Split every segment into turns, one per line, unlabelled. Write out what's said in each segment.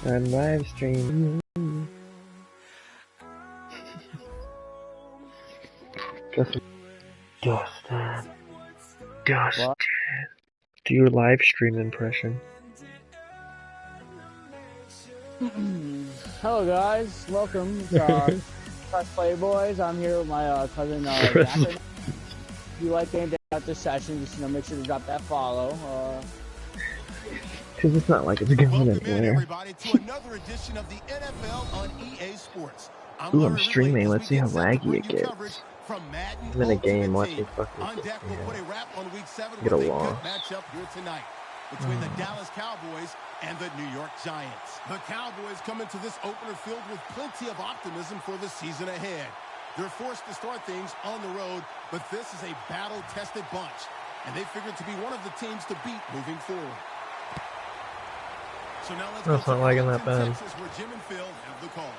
I'm live streaming. Dustin.
What?
Do your live stream impression.
Hello guys, welcome to Press Play Boys. I'm here with my cousin Jack. If you like anything about this session, just make sure to drop that follow.
Cause it's not like it's going
Welcome
anywhere.
in, everybody, to another edition of the NFL on EA Sports.
Ooh, I'm streaming. Let's see how laggy it gets.
From Madden
I'm in a game. Watch me fucking
on deck, we'll put a wrap on week 7
get a
with a
loss.
good matchup here tonight between the Dallas Cowboys and the New York Giants. The Cowboys come into this opener filled with plenty of optimism for the season ahead. They're forced to start things on the road, but this is a battle-tested bunch, and they figured to be one of the teams to beat moving forward. So now let's
That's not lagging that bad.
Texas, where Jim and Phil have the call.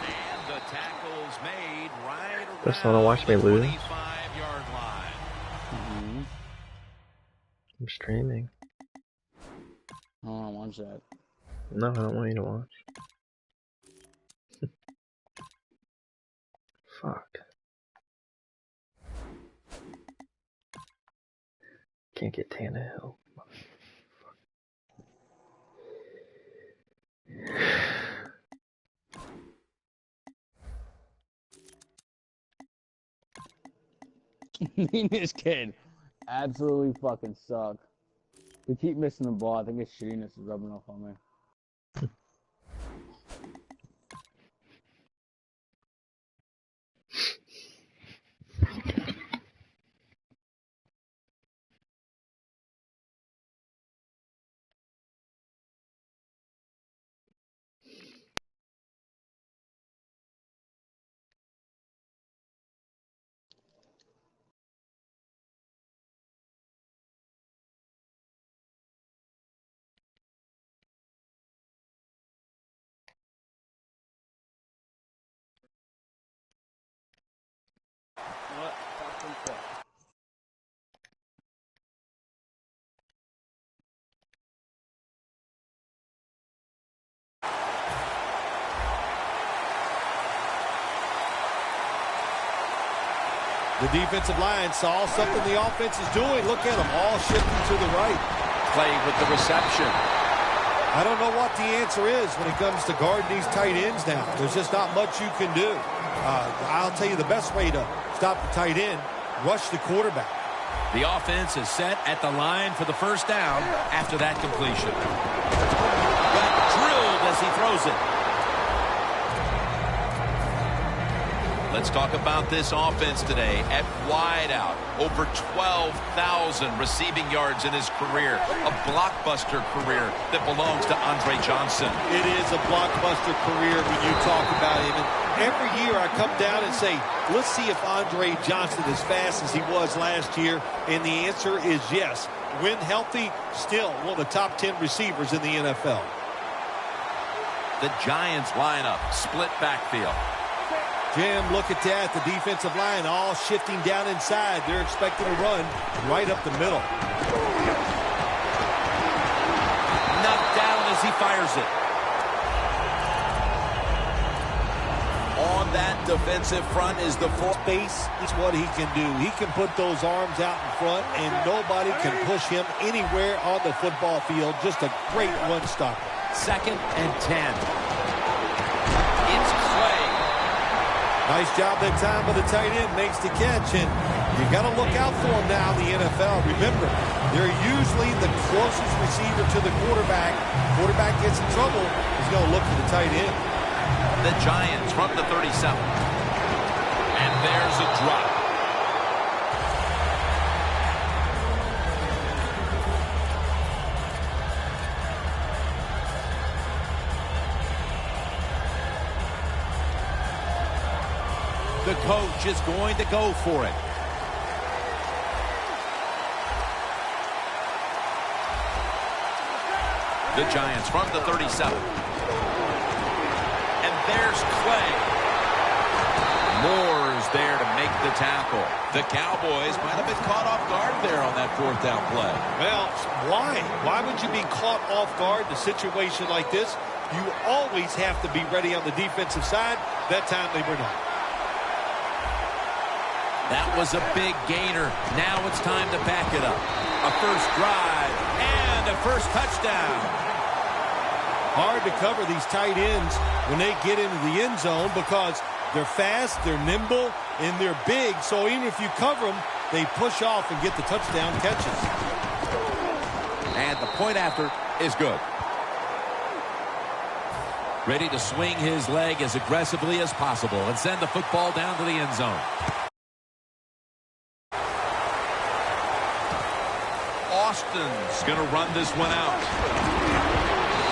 And the tackle's made right around
Just wanna watch me
the
lose?
25-yard line.
I'm streaming.
I don't want to watch that.
No, I don't want you to watch. Fuck. Can't get Tannehill.
This kid absolutely fucking suck. We keep missing the ball. I think his shittiness is rubbing off on me. What fucking fuck?
The defensive line saw something the offense is doing. Look at them, all shifting to the right.
Play with the reception.
I don't know what the answer is when it comes to guarding these tight ends now. There's just not much you can do. I'll tell you the best way to stop the tight end, rush the quarterback.
The offense is set at the line for the first down after that completion. Got drilled as he throws it. Let's talk about this offense today. At wideout, over 12,000 receiving yards in his career. A blockbuster career that belongs to Andre Johnson.
It is a blockbuster career when you talk about him. And every year I come down and say, let's see if Andre Johnson is as fast as he was last year. And the answer is yes. When healthy, still one of the top 10 receivers in the NFL.
The Giants line up, split backfield.
Jim, look at that. The defensive line all shifting down inside. They're expecting a run right up the middle.
Knocked down as he fires it. On that defensive front is the full
Space is what he can do. He can put those arms out in front, and nobody can push him anywhere on the football field. Just a great run stopper.
2nd and 10. It's Clay.
Nice job that time by the tight end. Makes the catch, and you got to look out for him now in the NFL. Remember, they're usually the closest receiver to the quarterback. Quarterback gets in trouble, he's going to look for the tight end.
The Giants from the 37. And there's a drop. The coach is going to go for it. The Giants from the 37. And there's Clay. Moore's there to make the tackle. The Cowboys might have been caught off guard there on that 4th down play.
Well, why? Why would you be caught off guard in a situation like this? You always have to be ready on the defensive side. That time they were not.
That was a big gainer. Now it's time to back it up. A first drive and a first touchdown.
Hard to cover these tight ends when they get into the end zone because they're fast, they're nimble, and they're big. So even if you cover them, they push off and get the touchdown catches.
And the point after is good. Ready to swing his leg as aggressively as possible and send the football down to the end zone. Austin's going to run this one out.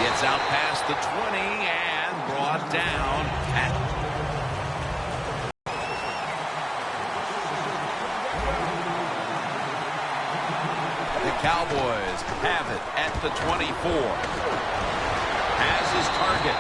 Gets out past the 20 and brought down at the Cowboys have it at the 24. Has his target.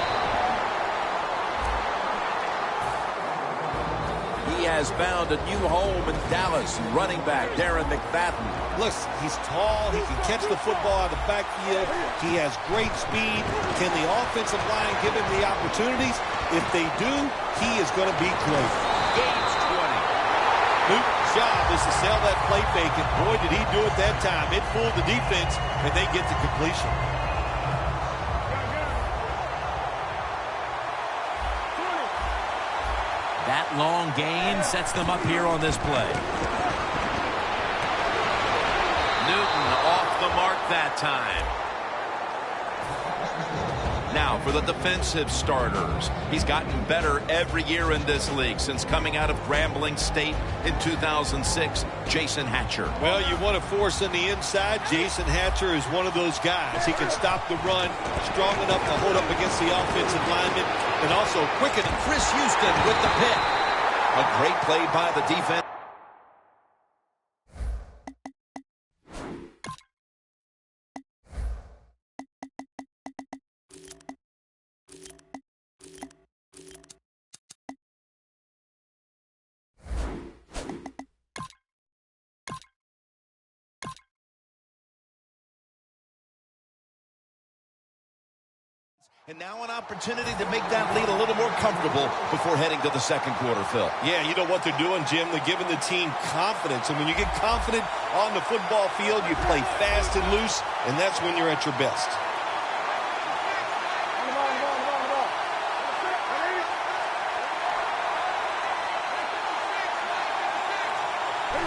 He has found a new home in Dallas. Running back Darren McFadden.
Listen, he's tall. He can catch the football out of the backfield. He has great speed. Can the offensive line give him the opportunities? If they do, he is going to be great.
Gains 20.
Newton's job is to sell that play fake, and boy, did he do it that time. It fooled the defense, and they get the completion.
That long gain sets them up here on this play. Newton off the mark that time. Now for the defensive starters. He's gotten better every year in this league since coming out of Grambling State in 2006. Jason Hatcher.
Well, you want to force in the inside. Jason Hatcher is one of those guys. He can stop the run, strong enough to hold up against the offensive lineman, and also quicken.
Chris Houston with the pick. A great play by the defense. And now an opportunity to make that lead a little more comfortable before heading to the second quarter, Phil.
Yeah, you know what they're doing, Jim? They're giving the team confidence. And when you get confident on the football field, you play fast and loose, and that's when you're at your best.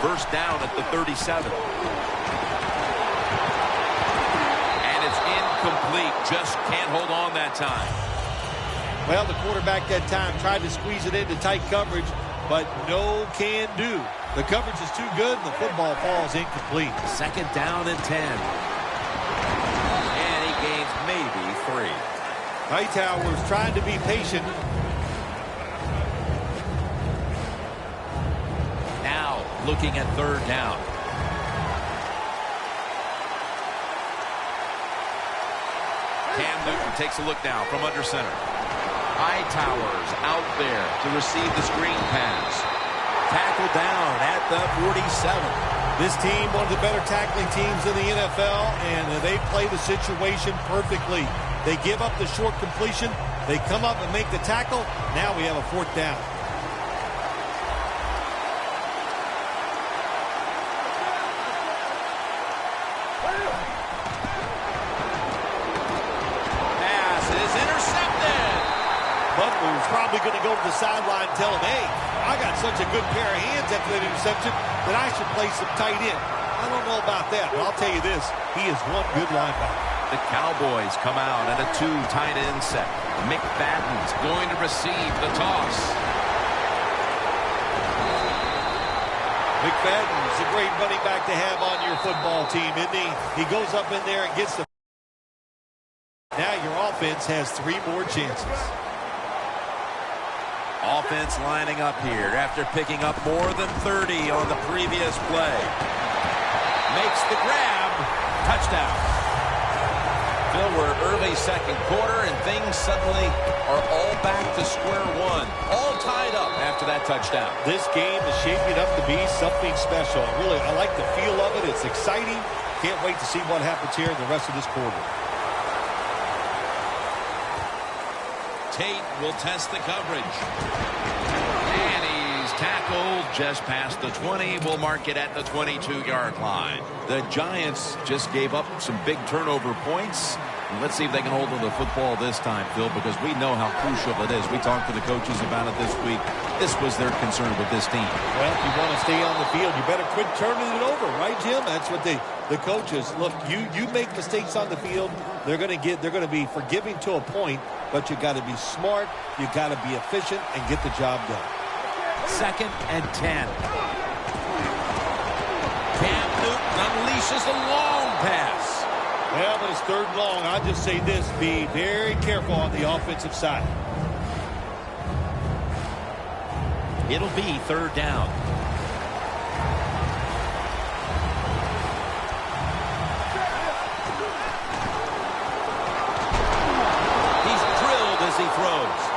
First down at the 37. Complete, just can't hold on that time.
Well, the quarterback that time tried to squeeze it into tight coverage, but no can do. The coverage is too good, and the football falls incomplete.
Second down and 10. And he gains maybe 3.
Hightower's trying to be patient.
Now looking at third down. Cam Newton takes a look now from under center. Hightower's out there to receive the screen pass. Tackled down at the 47.
This team, one of the better tackling teams in the NFL, and they play the situation perfectly. They give up the short completion. They come up and make the tackle. Now we have a fourth down. Butler's probably going to go to the sideline and tell him, hey, I got such a good pair of hands after that interception that I should play some tight end. I don't know about that, but I'll tell you this, he is one good linebacker.
The Cowboys come out in a 2 tight end set. McFadden's going to receive the toss.
McFadden's a great running back to have on your football team, isn't he? He goes up in there and gets the... Now your offense has 3 more chances.
Offense lining up here after picking up more than 30 on the previous play. Makes the grab. Touchdown. Phil, we're early second quarter, and things suddenly are all back to square one, all tied up after that touchdown.
This game is shaping up to be something special. Really, I like the feel of it. It's exciting. Can't wait to see what happens here in the rest of this quarter.
Tate will test the coverage. And he's tackled just past the 20. We'll mark it at the 22-yard line. The Giants just gave up some big turnover points. Let's see if they can hold on to the football this time, Phil, because we know how crucial it is. We talked to the coaches about it this week. This was their concern with this team.
Well, if you want to stay on the field, you better quit turning it over, right, Jim? That's what the coaches look. You make mistakes on the field, they're going to be forgiving to a point, but you got to be smart, you got to be efficient, and get the job done.
2nd and 10. Cam Newton unleashes a long pass.
Well, but it's 3rd and long. I'll just say this, be very careful on the offensive side.
It'll be 3rd down. He's drilled as he throws.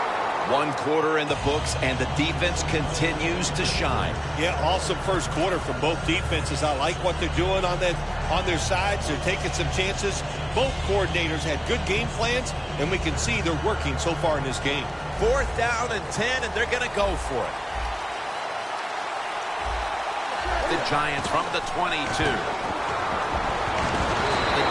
1 quarter in the books, and the defense continues to shine.
Yeah, awesome first quarter from both defenses. I like what they're doing on their sides. They're taking some chances. Both coordinators had good game plans, and we can see they're working so far in this game.
4th down and 10, and they're going to go for it. The Giants from the 22. The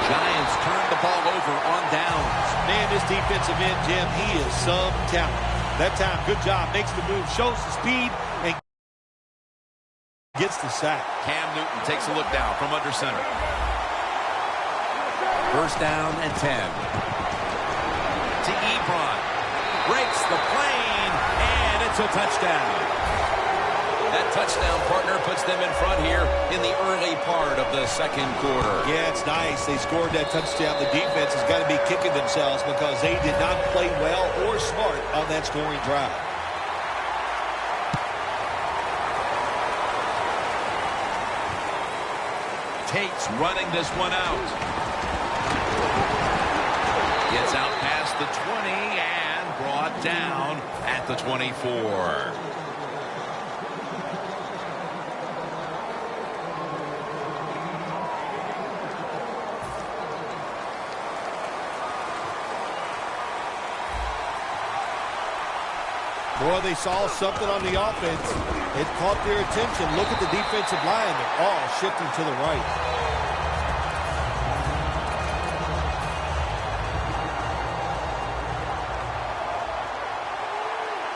Giants turn the ball over on downs.
Man, this defensive end, Jim, he is some talent. That time, good job. Makes the move, shows the speed, and gets the sack.
Cam Newton takes a look down from under center. 1st down and 10. To Ebron. Breaks the plane, and it's a touchdown. That touchdown partner puts them in front here in the early part of the 2nd quarter.
Yeah, it's nice. They scored that touchdown. The defense has got to be kicking themselves because they did not play well or smart on that scoring drive.
Tate's running this one out. Gets out past the 20 and brought down at the 24.
Boy, they saw something on the offense. It caught their attention. Look at the defensive line. They're all shifting to the right.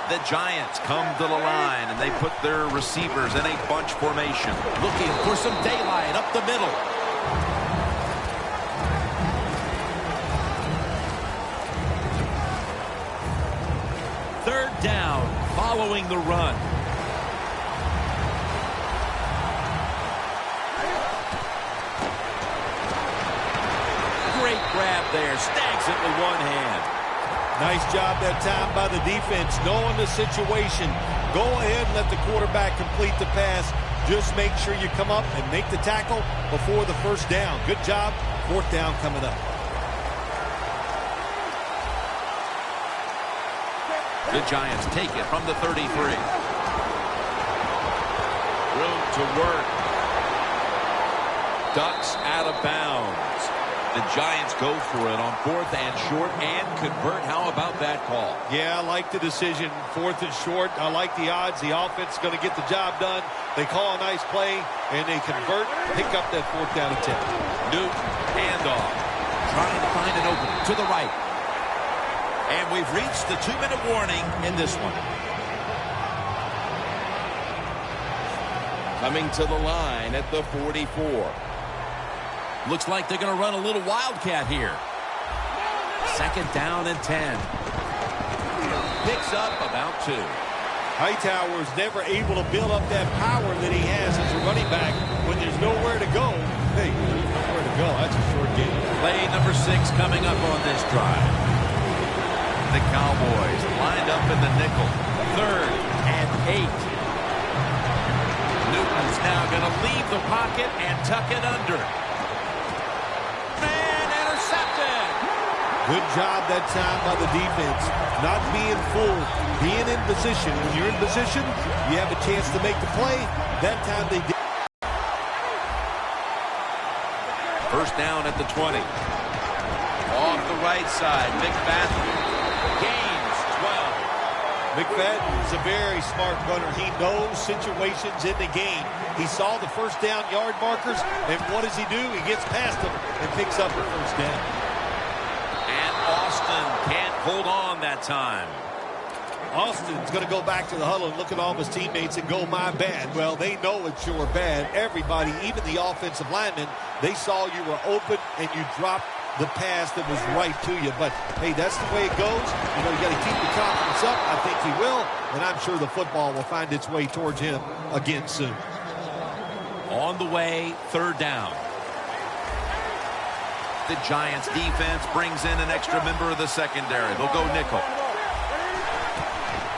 The Giants come to the line, and they put their receivers in a bunch formation, looking for some daylight up the middle. Down following the run. Great grab there. Snags it with one hand.
Nice job that time by the defense. Knowing the situation. Go ahead and let the quarterback complete the pass. Just make sure you come up and make the tackle before the 1st down. Good job. 4th down coming up.
The Giants take it from the 33. Room to work. Ducks out of bounds. The Giants go for it on 4th and short and convert. How about that call?
Yeah, I like the decision. 4th and short. I like the odds. The offense is going to get the job done. They call a nice play, and they convert, pick up that 4th down and 10.
Newton, handoff. Trying to find an opening to the right. And we've reached the 2-minute warning in this one. Coming to the line at the 44. Looks like they're going to run a little wildcat here. 2nd down and 10. Picks up about 2.
Hightower's never able to build up that power that he has as a running back when there's nowhere to go. Hey, there's nowhere to go. That's a short game.
Play number 6 coming up on this drive. The Cowboys lined up in the nickel. 3rd and 8. Newton's now going to leave the pocket and tuck it under. Man, intercepted.
Good job that time by the defense. Not being fooled, being in position. When you're in position, you have a chance to make the play. That time they did.
First down at the 20. Off the right side, McFadden gains 12.
McFadden's a very smart runner. He knows situations in the game. He saw the first down yard markers, and what does he do? He gets past them and picks up a first down.
And Austin can't hold on that time.
Austin's going to go back to the huddle and look at all of his teammates and go, my bad. Well, they know it's your bad. Everybody, even the offensive linemen, they saw you were open and you dropped the pass that was right to you. But, hey, that's the way it goes. You know, you got to keep your confidence up. I think he will, and I'm sure the football will find its way towards him again soon.
On the way, third down. The Giants defense brings in an extra member of the secondary. They'll go nickel.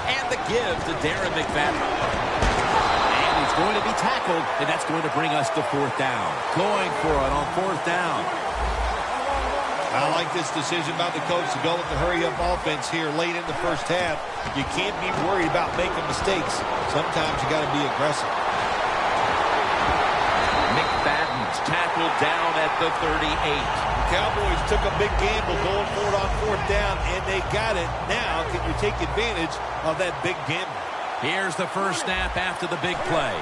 And the give to Darren McFadden. And he's going to be tackled, and that's going to bring us to fourth down. Going for it on fourth down.
I like this decision by the coach to go with the hurry-up offense here late in the first half. You can't be worried about making mistakes. Sometimes you got to be aggressive.
McFadden's tackled down at the 38.
The Cowboys took a big gamble going for it on fourth down, and they got it. Now, can you take advantage of that big gamble?
Here's the first snap after the big play.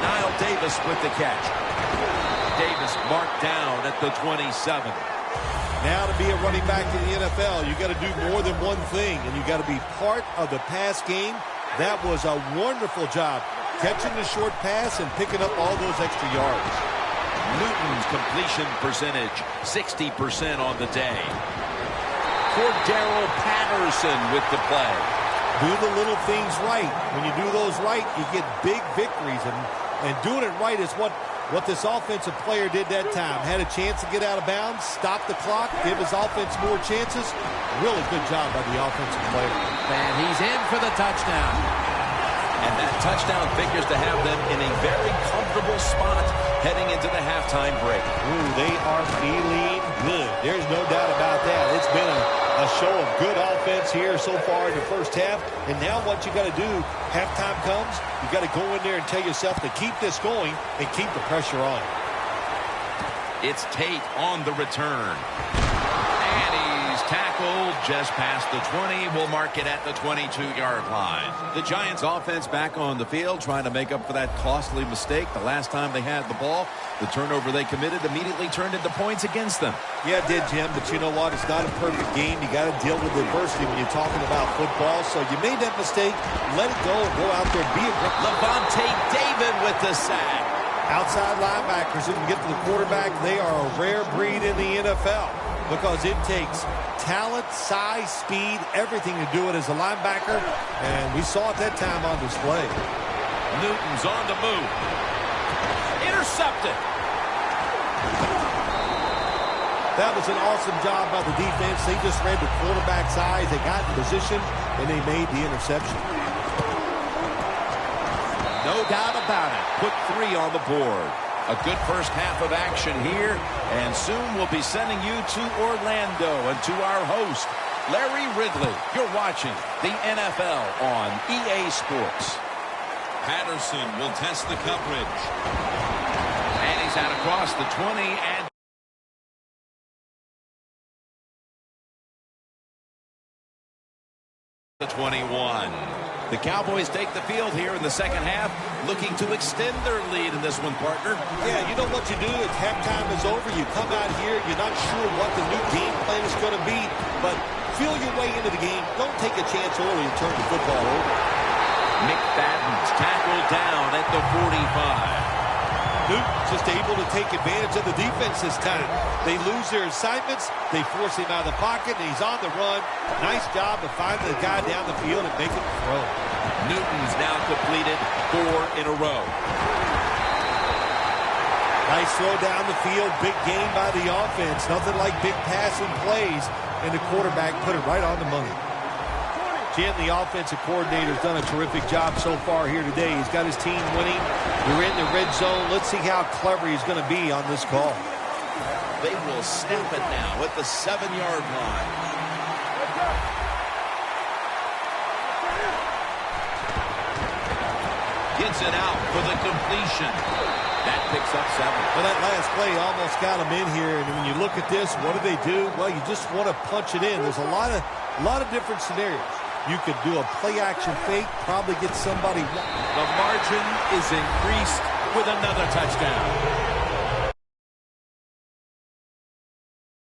Niall Davis with the catch. Davis marked down at the 27.
Now to be a running back in the NFL, you got to do more than one thing, and you got to be part of the pass game. That was a wonderful job, catching the short pass and picking up all those extra yards.
Newton's completion percentage, 60% on the day. Cordero Patterson with the play.
Do the little things right. When you do those right, you get big victories, and doing it right is what this offensive player did that time. Had a chance to get out of bounds, stop the clock, give his offense more chances. Really good job by the offensive player.
And he's in for the touchdown. And that touchdown figures to have them in a very comfortable spot heading into the halftime break.
Ooh, they are feeling good. There's no doubt about that. It's been a show of good offense here so far in the first half. And now what you got to do, halftime comes, you got to go in there and tell yourself to keep this going and keep the pressure on.
It's Tate on the return. And he's tackled just past the 20. We'll mark it at the 22-yard line. The Giants offense back on the field trying to make up for that costly mistake. The last time they had the ball, the turnover they committed immediately turned into points against them.
Yeah, it did, Jim, but you know what? It's not a perfect game. You got to deal with adversity when you're talking about football. So you made that mistake. Let it go and go out there and be a...
Levante David with the sack.
Outside linebackers who can get to the quarterback, they are a rare breed in the NFL because it takes talent, size, speed, everything to do it as a linebacker, and we saw it that time on display.
Newton's on the move. Intercepted.
That was an awesome job by the defense. They just read the quarterback's eyes. They got in position, and they made the interception.
No doubt about it. Put 3 on the board. A good first half of action here, and soon we'll be sending you to Orlando and to our host, Larry Ridley. You're watching the NFL on EA Sports. Patterson will test the coverage. And he's out across the 20 and the 21. The Cowboys take the field here in the second half, looking to extend their lead in this one, partner.
Yeah, you know what you do? If halftime is over, you come out here, you're not sure what the new game plan is going to be, but feel your way into the game. Don't take a chance early and turn the football over.
McFadden's tackled down at the 45.
Newton's just able to take advantage of the defense this time. They lose their assignments, they force him out of the pocket, and he's on the run. Nice job of finding the guy down the field and making the throw.
Newton's now completed 4 in a row.
Nice throw down the field, big game by the offense. Nothing like big passing plays, and the quarterback put it right on the money. Jim, the offensive coordinator, has done a terrific job so far here today. He's got his team winning. They're in the red zone. Let's see how clever he's going to be on this call.
They will snap it now at the 7-yard line. Gets it out for the completion. That picks up 7.
Well, that last play almost got them in here. And when you look at this, what do? Well, you just want to punch it in. There's a lot of different scenarios. You could do a play-action fake, probably get somebody.
The margin is increased with another touchdown.